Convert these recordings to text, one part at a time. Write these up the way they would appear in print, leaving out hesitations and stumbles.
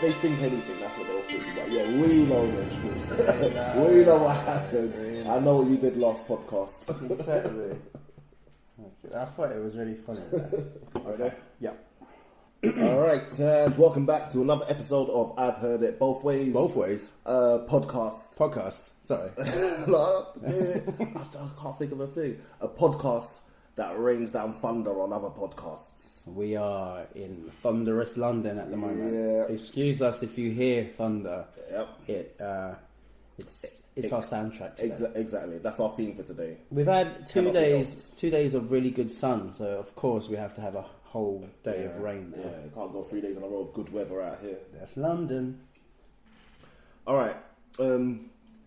they think anything, that's what they'll think. But yeah, we know the truth. We know what happened. Really. I know what you did last podcast. Exactly. I thought it was really funny. Okay. Yeah. Alright, and welcome back to another episode of I've Heard It Both Ways. Both Ways? Podcast. Sorry. I can't think of a thing. A podcast that rains down thunder on other podcasts. We are in thunderous London at the moment. Yeah. Excuse us if you hear thunder. Yep. It's our soundtrack today. Exactly. That's our theme for today. We've had 2 days of really good sun, so of course we have to have a whole day of rain now. Yeah, you can't go 3 days in a row of good weather out here. That's London. Alright,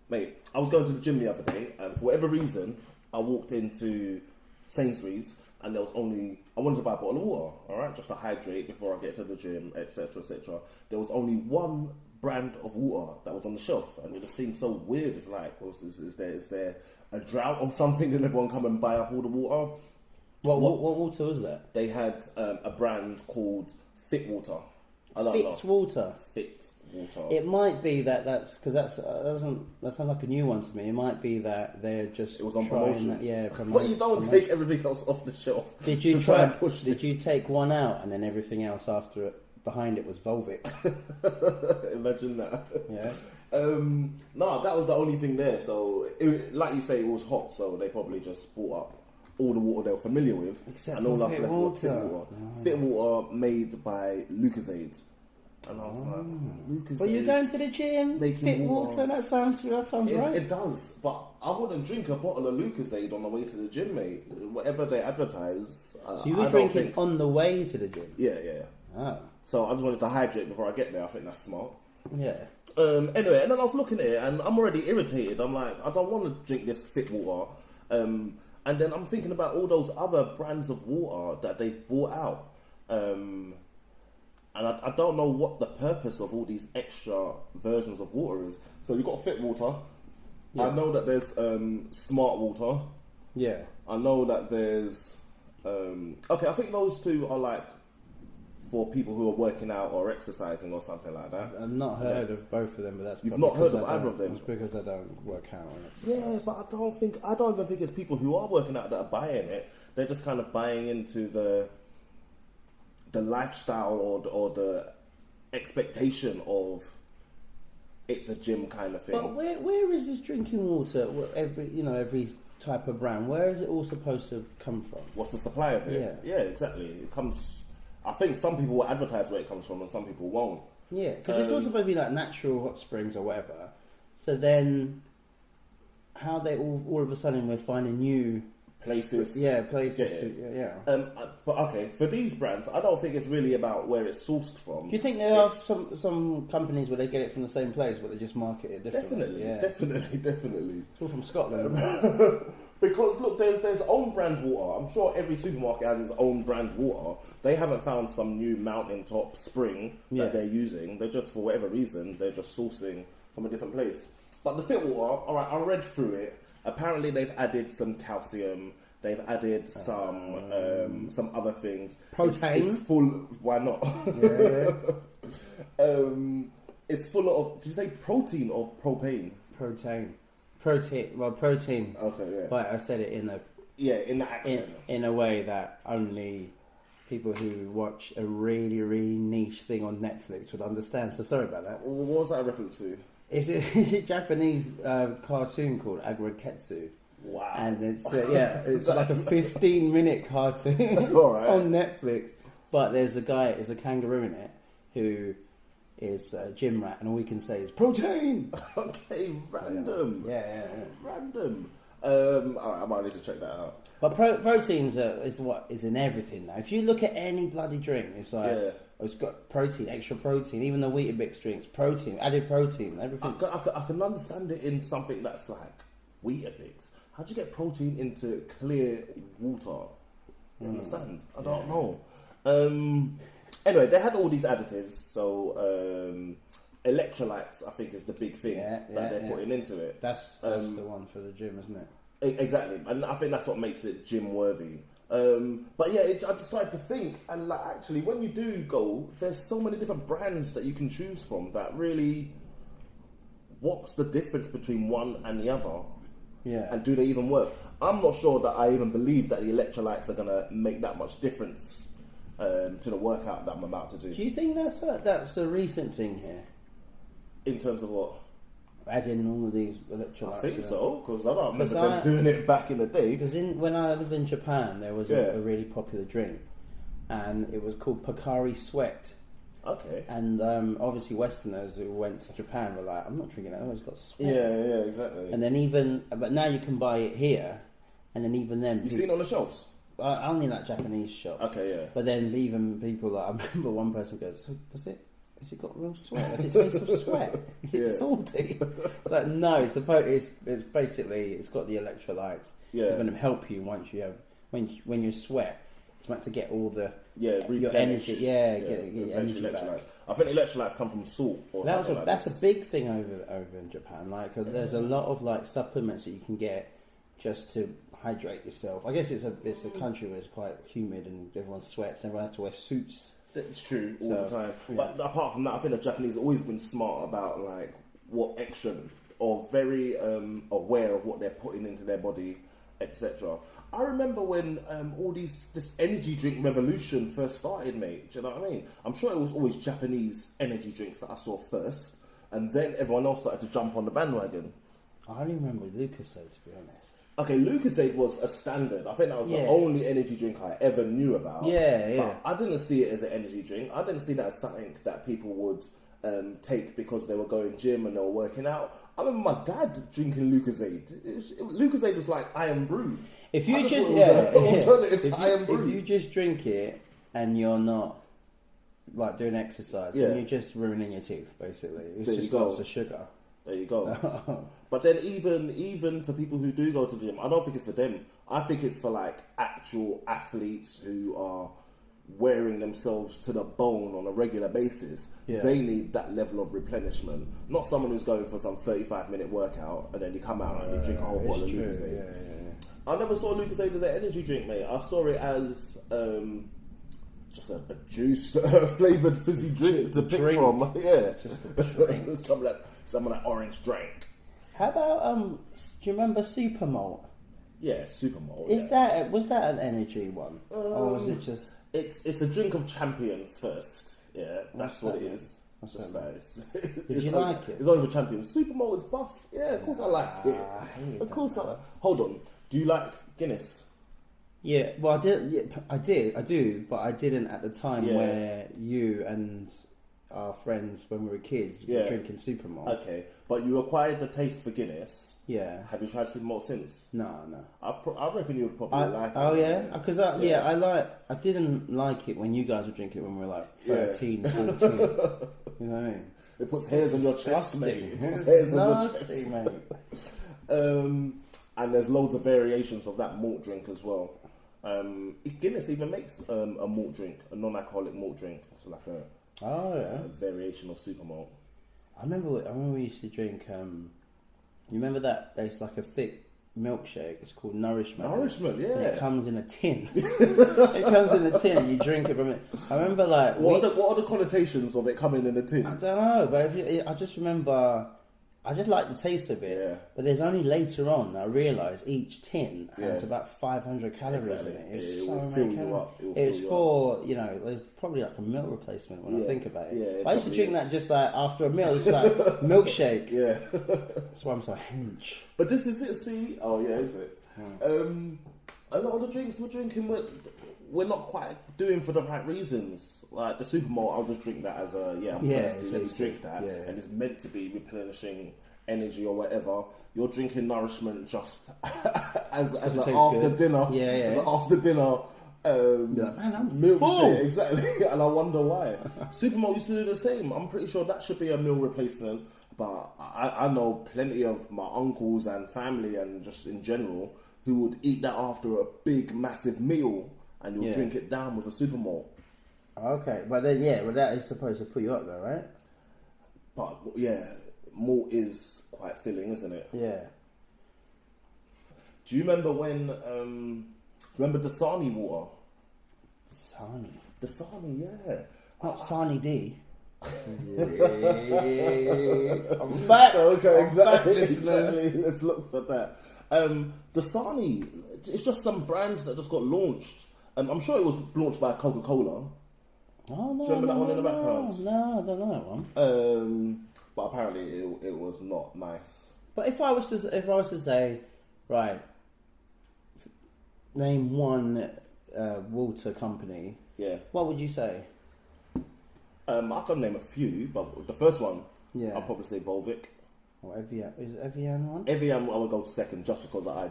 mate, I was going to the gym the other day, and for whatever reason, I walked into Sainsbury's, and there was only, I wanted to buy a bottle of water, alright, just to hydrate before I get to the gym, etc, etc. There was only one brand of water that was on the shelf, and it just seemed so weird. It's like, is there a drought or something? Did everyone come and buy up all the water? What water was that? They had a brand called Fit Water. I don't know. Water. Fit Water. It might be that's because that sounds like a new one to me. It might be that they're just it was on promotion. But you don't take everything else off the shelf. Did you try and push this? Did you take one out and then everything else after it behind it was Volvic? Imagine that. Yeah. No, that was the only thing there. So, like you say, it was hot. So they probably just bought up all the water they were familiar with, except and all for that's Fit left was Fit Water. Oh. Fit Water made by Lucozade, and I was like, Lucozade. But you're going to the gym, Fit Water. That sounds right. It does, but I wouldn't drink a bottle of Lucozade on the way to the gym, mate. Whatever they advertise. So you were drinking on the way to the gym. Yeah. Oh. So I just wanted to hydrate before I get there. I think that's smart. Yeah. Anyway, and then I was looking at it, and I'm already irritated. I'm like, I don't want to drink this Fit Water. And then I'm thinking about all those other brands of water that they've bought out. And I don't know what the purpose of all these extra versions of water is. So you've got Fit Water. Yeah. I know that there's Smart Water. Yeah. I know that there's... okay, I think those two are like for people who are working out or exercising or something like that. I've not heard of both of them, but that's you've not heard of either of them. It's because I don't work out or exercise. Yeah, but I don't even think it's people who are working out that are buying it. They're just kind of buying into the lifestyle or the expectation of it's a gym kind of thing. But where is this drinking water? Every type of brand. Where is it all supposed to come from? What's the supply of it? Yeah, exactly. It comes. I think some people will advertise where it comes from and some people won't. Yeah, because it's all supposed to be like natural hot springs or whatever. So then, how they all of a sudden we're finding new places? Yeah, places. But okay, for these brands, I don't think it's really about where it's sourced from. Do you think there are some companies where they get it from the same place, but they just market it differently? Definitely. It's all from Scotland. Because look, there's own brand water. I'm sure every supermarket has its own brand water. They haven't found some new mountaintop spring that they're using. They're just, for whatever reason, they're just sourcing from a different place. But the Fit Water, all right, I read through it. Apparently, they've added some calcium. They've added some other things. Protein. It's full. Why not? Yeah. It's full of. Did you say protein or propane? Protein. Okay, yeah. But I said it in the accent. In a way that only people who watch a really, really niche thing on Netflix would understand. So sorry about that. What was that a reference to? Is it Japanese cartoon called Agreketsu? Wow. And it's like a 15-minute cartoon right. on Netflix. But there's a kangaroo in it who is a gym rat, and all we can say is protein. Okay, random. Yeah. Random. Alright, I might need to check that out. But proteins is what is in everything now. If you look at any bloody drink, it's like it's got protein, extra protein. Even the Weetabix drinks, protein, added protein, everything. I can understand it in something that's like Weetabix. How do you get protein into clear water? You understand? I don't know. Anyway, they had all these additives, so electrolytes, I think, is the big thing that they're putting into it. That's the one for the gym, isn't it? Exactly, and I think that's what makes it gym worthy. But yeah, I just started to think, and like actually, when you do go, there's so many different brands that you can choose from. That really, what's the difference between one and the other? Yeah. And do they even work? I'm not sure that I even believe that the electrolytes are gonna make that much difference to the workout that I'm about to do. Do you think that's a recent thing here? In terms of what? Adding all of these electrolytes. I think so, because I don't remember 'Cause them doing it back in the day. Because when I lived in Japan, there was a really popular drink, and it was called Pocari Sweat. Okay. And obviously Westerners who went to Japan were like, I'm not drinking that, it's got sweat. Yeah, exactly. And then but now you can buy it here, and then even then... You've seen it on the shelves? Only in that Japanese shop. Okay, yeah. But then even people, like, I remember one person goes, so has it got real sweat? Does it taste of sweat? Is it salty? It's like, no, it's basically, it's got the electrolytes. Yeah. It's going to help you once you have, when you sweat, it's meant to get all the... your energy, get your energy back. I think electrolytes come from salt or something like that's a big thing over in Japan. Like, there's a lot of like supplements that you can get just to hydrate yourself. I guess it's a country where it's quite humid and everyone sweats and everyone has to wear suits. It's true all the time. Yeah. But apart from that, I think the Japanese have always been smart about like what extra or very aware of what they're putting into their body, etc. I remember when all this energy drink revolution first started, mate. Do you know what I mean? I'm sure it was always Japanese energy drinks that I saw first, and then everyone else started to jump on the bandwagon. I only remember Lucozade, to be honest. Okay, Lucozade was a standard. I think that was the only energy drink I ever knew about. Yeah. But I didn't see it as an energy drink. I didn't see that as something that people would take because they were going gym and they were working out. I remember my dad drinking Lucozade. Lucozade was like Iron Brew. If you just alternative to Iron Brew. If you just drink it and you're not like doing exercise, then you're just ruining your teeth. Basically, it's just lots of sugar. There you go. So. But then even for people who do go to the gym, I don't think it's for them. I think it's for like actual athletes who are wearing themselves to the bone on a regular basis. Yeah. They need that level of replenishment. Not someone who's going for some 35-minute workout and then you come out and you drink a whole bottle of Lucozade. Yeah. I never saw Lucozade as an energy drink, mate. I saw it as just a juice flavoured fizzy drink to pick from. Yeah, just a drink. some of that orange drink. How about do you remember Super Malt? Yeah, Super Malt. Was that an energy one, or was it just? It's a drink of champions first. Yeah, that's what it is. It's just nice. Did you like it? It's only for champions. Super Malt is buff. Yeah, of course I like it. Of course Hold on. Do you like Guinness? Yeah, well, I did. Yeah, I do, but I didn't at the time where you and our friends, when we were kids, were drinking Super Malt. Okay, but you acquired the taste for Guinness. Yeah. Have you tried Super Malt since? No. I reckon you would probably like it. Oh yeah, because I didn't like it when you guys were drinking it when we were like 13, 14. You know what I mean? It puts hairs on your chest, mate. It puts hairs on your chest, mate. And there's loads of variations of that malt drink as well. Guinness even makes a malt drink, a non-alcoholic malt drink. It's like a variation of Super Malt. I remember we used to drink. You remember that? There's like a thick milkshake. It's called Nourishment. Nourishment, yeah. And it comes in a tin. It comes in a tin. You drink it from it. I remember like what are the connotations of it coming in a tin? I don't know, but I just remember. I just like the taste of it. Yeah. But there's only later on that I realised each tin has about 500 calories in it. It's so many calories. It's for, there's probably like a meal replacement when I think about it. Yeah, I used to drink that just like after a meal. It's like milkshake. Yeah. That's why I'm so hench. But this is it, see? Oh, yeah, is it? A lot of the drinks we're drinking, we're not quite doing for the right reasons. Like the Super Malt, I'll just drink that as I'm thirsty, let me drink that. Yeah. And it's meant to be replenishing energy or whatever. You're drinking Nourishment just as an after dinner. Yeah. As an after dinner milkshake, exactly. And I wonder why. Super Malt used to do the same. I'm pretty sure that should be a meal replacement. But I know plenty of my uncles and family and just in general who would eat that after a big, massive meal. And you'll drink it down with a Super Malt. Okay, but then that is supposed to put you up though, right? But malt is quite filling, isn't it? Yeah. Do you remember when Remember Dasani water? Dasani, yeah. Not Sani D. I'm back. So, okay, exactly. Exactly. Let's look for that. Dasani, it's just some brand that just got launched. I'm sure it was launched by Coca-Cola. Oh, no, do you remember that one in the background? No, I don't know that one. But apparently it was not nice. But if I was to say, right, name one water company, yeah, what would you say? I can name a few, but the first one, yeah, I'll probably say Volvic. Or Evian. Is it Evian one? Evian, I would go second just because I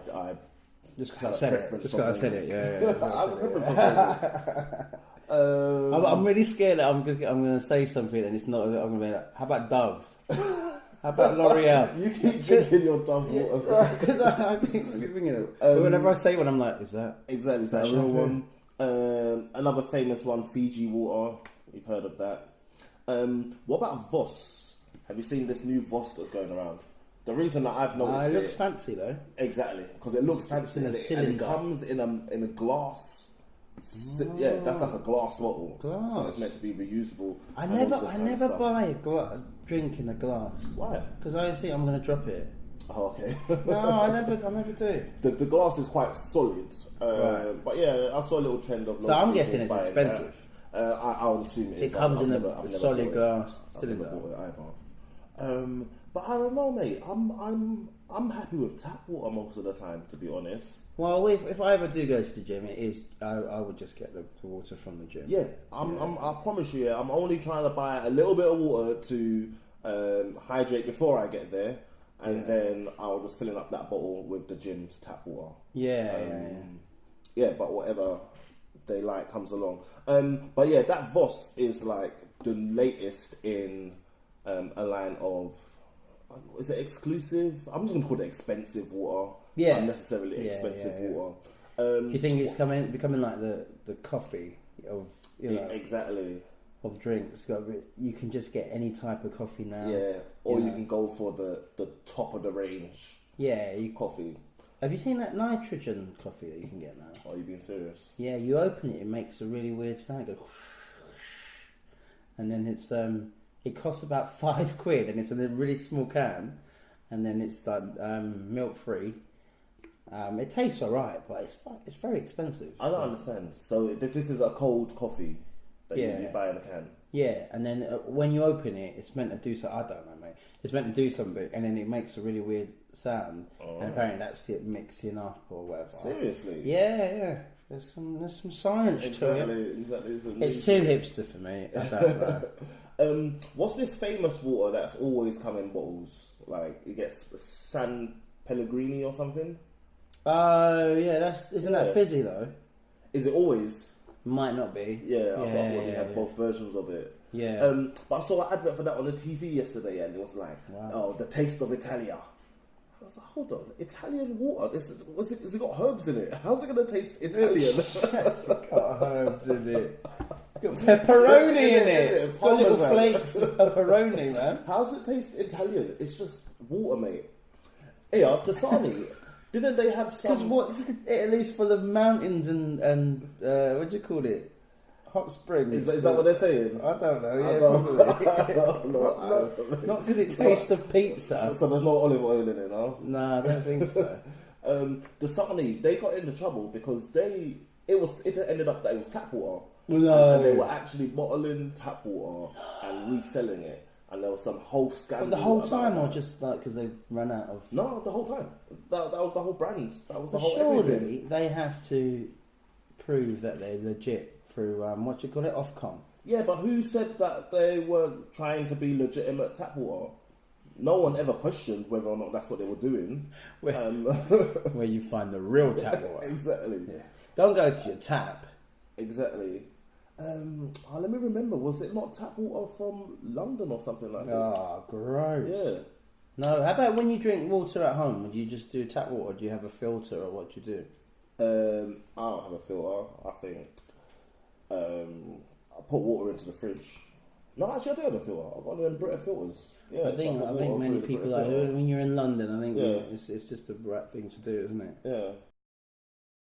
just because I said it. Just because I said it. Yeah. I have a preference for Volvic. I'm really scared that I'm going to say something and it's not. I'm going to be like, how about Dove? How about L'Oreal? You keep drinking your Dove water. Because I keep drinking it. Whenever I say one, I'm like, is that? Exactly, is that a real one? Another famous one, Fiji water. You've heard of that. What about Voss? Have you seen this new Voss that's going around? The reason that I've noticed it looks fancy though. Exactly, because it looks fancy and it comes in a glass. Yeah, that's a glass bottle. So it's meant to be reusable. I never buy a drink in a glass. Why? Because I think I'm going to drop it. Oh, okay. No, I never do. The glass is quite solid, right. But yeah, I saw a little trend of. So I'm guessing it's expensive. I would assume it is. It comes in a solid glass cylinder. I've never bought it either. But I don't know, mate. I'm happy with tap water most of the time, to be honest. Well, if I ever do go to the gym, it is I would just get the water from the gym. Yeah, I promise you. I'm only trying to buy a little bit of water to hydrate before I get there, and then I'll just fill up that bottle with the gym's tap water. Yeah. But whatever they like comes along. But yeah, that Voss is like the latest in a line of. Is it exclusive? I'm just going to call it expensive water. Yeah. Unnecessarily expensive water. Do you think it's becoming like the coffee of exactly of drinks? You can just get any type of coffee now. Yeah, or you can go for the top of the range. Yeah, coffee. Have you seen that nitrogen coffee that you can get now? Are you being serious? Yeah, you open it, it makes a really weird sound. It goes, and then it's it costs about £5, and it's in a really small can, and then it's like milk free. It tastes alright, but it's very expensive. I don't understand. So this is a cold coffee that you buy in a can. Yeah, and then when you open it, it's meant to do something. I don't know, mate. It's meant to do something, and then it makes a really weird sound. Oh. And apparently that's it mixing up or whatever. Seriously? Yeah. There's some science to it. Exactly. It's too hipster for me. I don't know. What's this famous water that's always come in bottles? Like it gets San Pellegrini or something? Oh yeah, isn't that fizzy though? Is it always? Might not be. Yeah, I thought they had both versions of it. Yeah. But I saw an advert for that on the TV yesterday, and it was like, the taste of Italia. I was like, hold on, Italian water? Has it got herbs in it? How's it going to taste Italian? It's got herbs in it. It's got pepperoni in it. It's got little flakes of pepperoni, man. How's it taste Italian? It's just water, mate. Yeah, Dasani. Didn't they have some? Because Italy's full of mountains and what do you call it? Hot springs. Is that what they're saying? I don't know. Yeah, probably. Not because it tastes of pizza. So there's no olive oil in it, no? No, I don't think so. Dasani, they got into trouble because it ended up that it was tap water. No. And they were actually bottling tap water and reselling it. And there was some whole scandal. But the whole time, or just like because they ran out of? No, the whole time. That was the whole brand. That was the whole surely everything. They have to prove that they're legit through what you call it, Ofcom. Yeah, but who said that they weren't trying to be legitimate tap water? No one ever questioned whether or not that's what they were doing. Where you find the real tap water. Exactly. Yeah. Don't go to your tap. Exactly. Let me remember. Was it not tap water from London or something like this? Oh, gross. Yeah. No, how about when you drink water at home? Would you just do tap water? Or do you have a filter, or what do you do? I don't have a filter. I think I put water into the fridge. No, actually, I do have a filter. I've got them Brita filters. Yeah, I think many people when you're in London, I think it's just the right thing to do, isn't it? Yeah.